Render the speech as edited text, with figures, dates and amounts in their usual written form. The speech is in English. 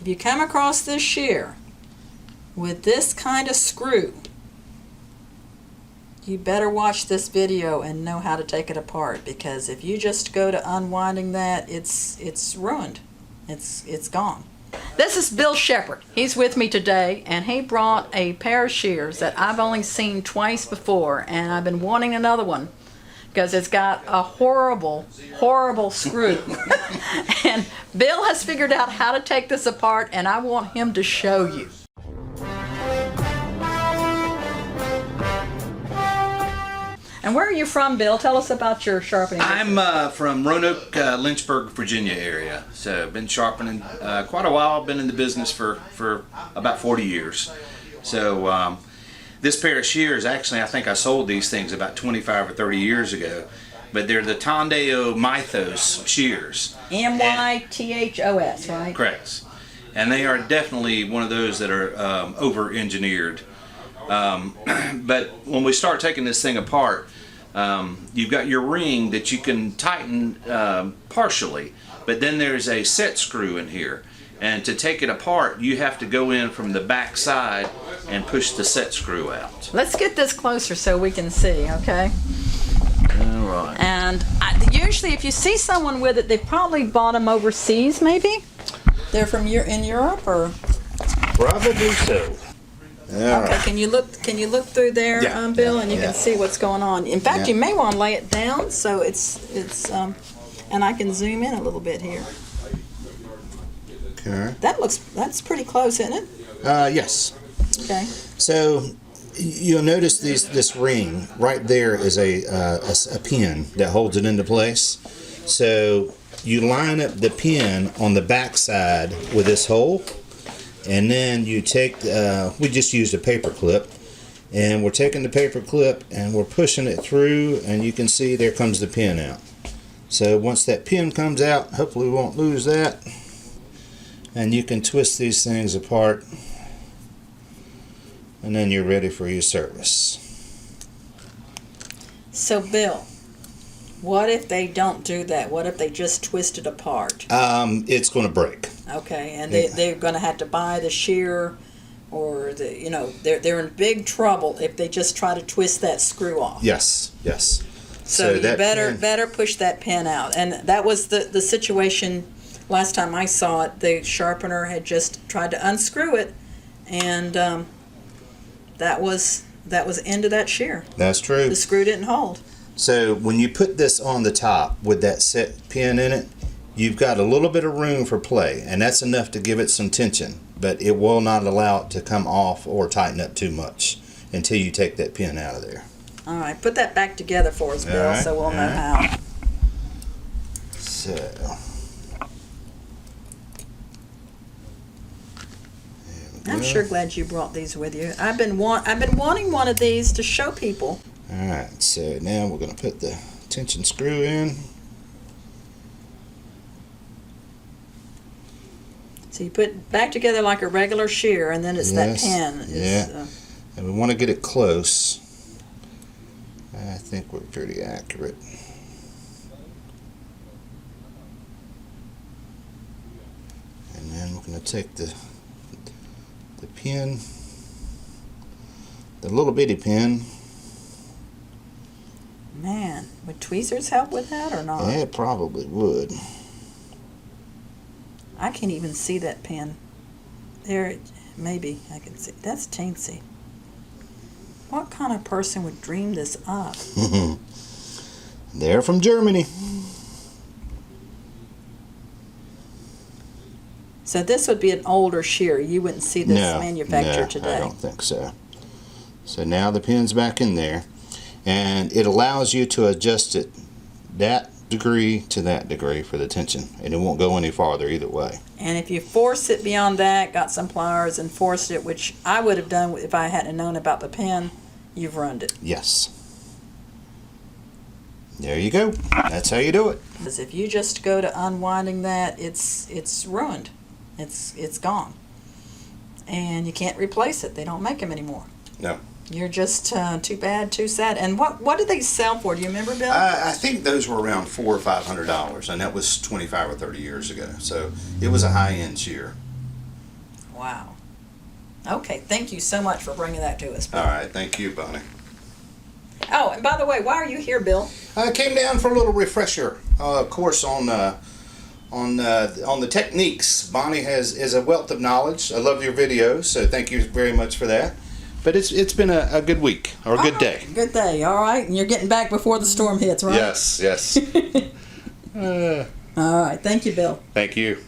you come across this shear with this kind of screw, you better watch this video and know how to take it apart, because if you just go to unwinding that, it's ruined. It's gone. This is Bill Shepherd. He's with me today, and he brought a pair of shears that I've only seen twice before, and I've been wanting another one because it's got a horrible, horrible screw. And Bill has figured out how to take this apart, and I want him to show you. And where are you from, Bill? Tell us about your sharpening business. I'm from Roanoke, Lynchburg, Virginia area. So I've been sharpening quite a while. I've been in the business for about 40 years. So this pair of shears, actually, I think I sold these things about 25 or 30 years ago. But they're the Tondeo Mythos shears. M-Y-T-H-O-S, right? Correct. And they are definitely one of those that are over-engineered. But when we start taking this thing apart, you've got your ring that you can tighten partially, but then there's a set screw in here, and to take it apart you have to go in from the back side and push the set screw out. Let's get this closer so we can see, okay? All right. And usually if you see someone with it, they've probably bought them overseas, maybe? They're from in Europe, or? Probably so. Okay, can you look through there, Bill, and you can see what's going on. In fact, you may want to lay it down so it's and I can zoom in a little bit here. Okay. That's pretty close, isn't it? Yes. Okay. So you'll notice this ring right there is a pin that holds it into place. So you line up the pin on the back side with this hole. And then you take, we just used a paper clip, and we're taking the paper clip and we're pushing it through, and you can see there comes the pin out. So once that pin comes out, hopefully we won't lose that, and you can twist these things apart, and then you're ready for your service. So Bill, what if they don't do that? What if they just twist it apart? It's going to break. Okay, and they're going to have to buy the shear, or they're in big trouble if they just try to twist that screw off. Yes, yes. So you better push that pin out. And that was the situation last time I saw it. The sharpener had just tried to unscrew it, and that was the end of that shear. That's true. The screw didn't hold. So when you put this on the top with that set pin in it, you've got a little bit of room for play, and that's enough to give it some tension, but it will not allow it to come off or tighten up too much until you take that pin out of there. All right, put that back together for us, Bill, so we'll know how. So I'm sure glad you brought these with you. I've been wanting one of these to show people. All right, so now we're going to put the tension screw in. So you put it back together like a regular shear, and then it's that pin. And we want to get it close. I think we're pretty accurate. And then we're going to take the pin, the little bitty pin. Man, would tweezers help with that or not? Yeah, it probably would. I can't even see that pin. There, maybe I can see. That's teensy. What kind of person would dream this up? They're from Germany. So this would be an older shear. You wouldn't see this manufactured today. I don't think so. So now the pin's back in there, and it allows you to adjust it that degree to that degree for the tension, and it won't go any farther either way. And if you force it beyond that, got some pliers and forced it, which I would have done if I hadn't known about the pin, you've ruined it. Yes. There you go. That's how you do it. Because if you just go to unwinding that, it's ruined. It's gone. And you can't replace it. They don't make them anymore. No. You're just too bad, too sad. And what did they sell for? Do you remember, Bill? I think those were around $400 or $500, and that was 25 or 30 years ago. So it was a high-end shear. Wow. Okay, thank you so much for bringing that to us, Bill. All right, thank you, Bonnie. Oh, and by the way, why are you here, Bill? I came down for a little refresher course on the techniques. Bonnie is a wealth of knowledge. I love your videos, so thank you very much for that. But it's been a good week or a good day. Good day, all right. And you're getting back before the storm hits, right? Yes. All right, thank you, Bill. Thank you.